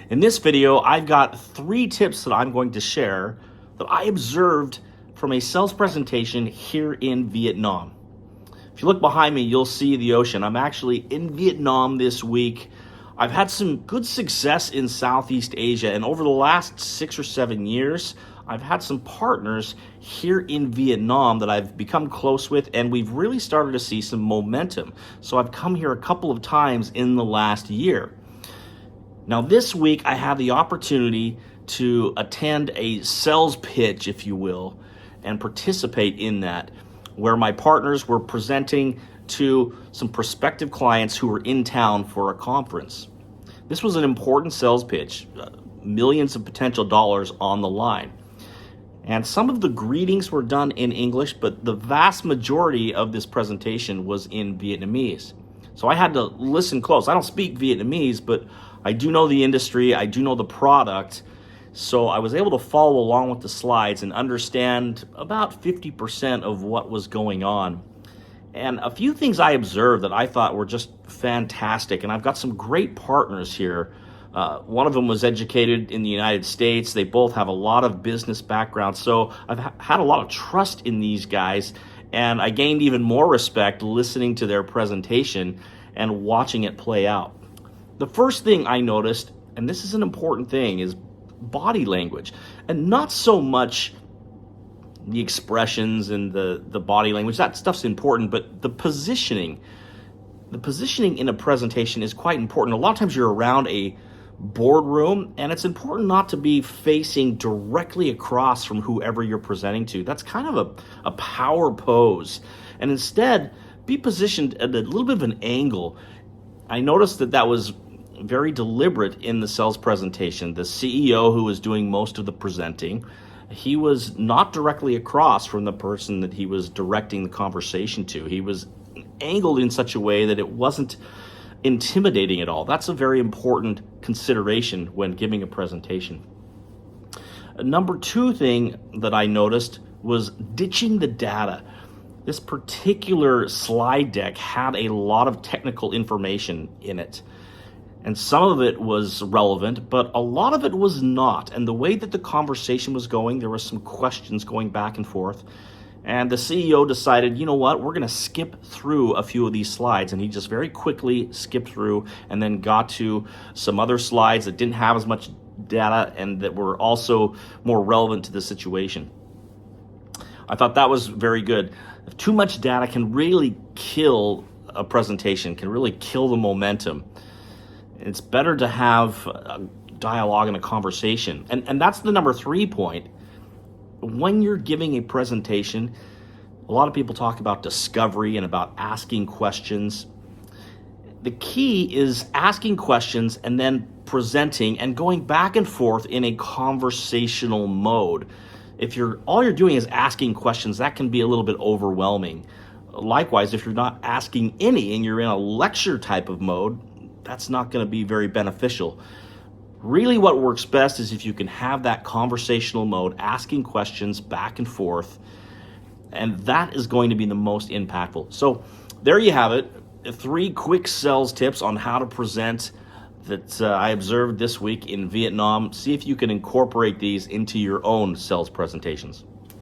In this video, I've got 3 tips that I'm going to share that I observed from a sales presentation here in Vietnam. If you look behind me, you'll see the ocean. I'm actually in Vietnam this week. I've had some good success in Southeast Asia, and over the last 6 or 7 years, I've had some partners here in Vietnam that I've become close with, and we've really started to see some momentum. So I've come here a couple of times in the last year. Now this week, I have the opportunity to attend a sales pitch, if you will, and participate in that, where my partners were presenting to some prospective clients who were in town for a conference. This was an important sales pitch, millions of potential dollars on the line. And some of the greetings were done in English, but the vast majority of this presentation was in Vietnamese. So I had to listen close. I don't speak Vietnamese, but I do know the industry, I do know the product, so I was able to follow along with the slides and understand about 50% of what was going on. And a few things I observed that I thought were just fantastic, and I've got some great partners here. One of them was educated in the United States. They both have a lot of business background, so I've had a lot of trust in these guys, and I gained even more respect listening to their presentation and watching it play out. The first thing I noticed, and this is an important thing, is body language, and not so much the expressions and the body language. That stuff's important, but the positioning in a presentation is quite important. A lot of times you're around a boardroom, and it's important not to be facing directly across from whoever you're presenting to. That's kind of a power pose, and instead be positioned at a little bit of an angle. I noticed that was very deliberate in the sales presentation. The CEO, who was doing most of the presenting, he was not directly across from the person that he was directing the conversation to. He was angled in such a way that it wasn't intimidating at all. That's a very important consideration when giving a presentation. Number 2 thing that I noticed was ditching the data. This particular slide deck had a lot of technical information in it, and some of it was relevant, but a lot of it was not. And the way that the conversation was going, there were some questions going back and forth, and the CEO decided, you know what, we're gonna skip through a few of these slides, and he just very quickly skipped through and then got to some other slides that didn't have as much data and that were also more relevant to the situation. I thought that was very good. Too much data can really kill a presentation, can really kill the momentum. It's better to have a dialogue and a conversation. And that's the number 3 point. When you're giving a presentation, a lot of people talk about discovery and about asking questions. The key is asking questions and then presenting and going back and forth in a conversational mode. If all you're doing is asking questions, that can be a little bit overwhelming. Likewise, if you're not asking any and you're in a lecture type of mode, that's not going to be very beneficial. Really what works best is if you can have that conversational mode, asking questions back and forth, and that is going to be the most impactful. So there you have it, 3 quick sales tips on how to present that I observed this week in Vietnam. See if you can incorporate these into your own sales presentations.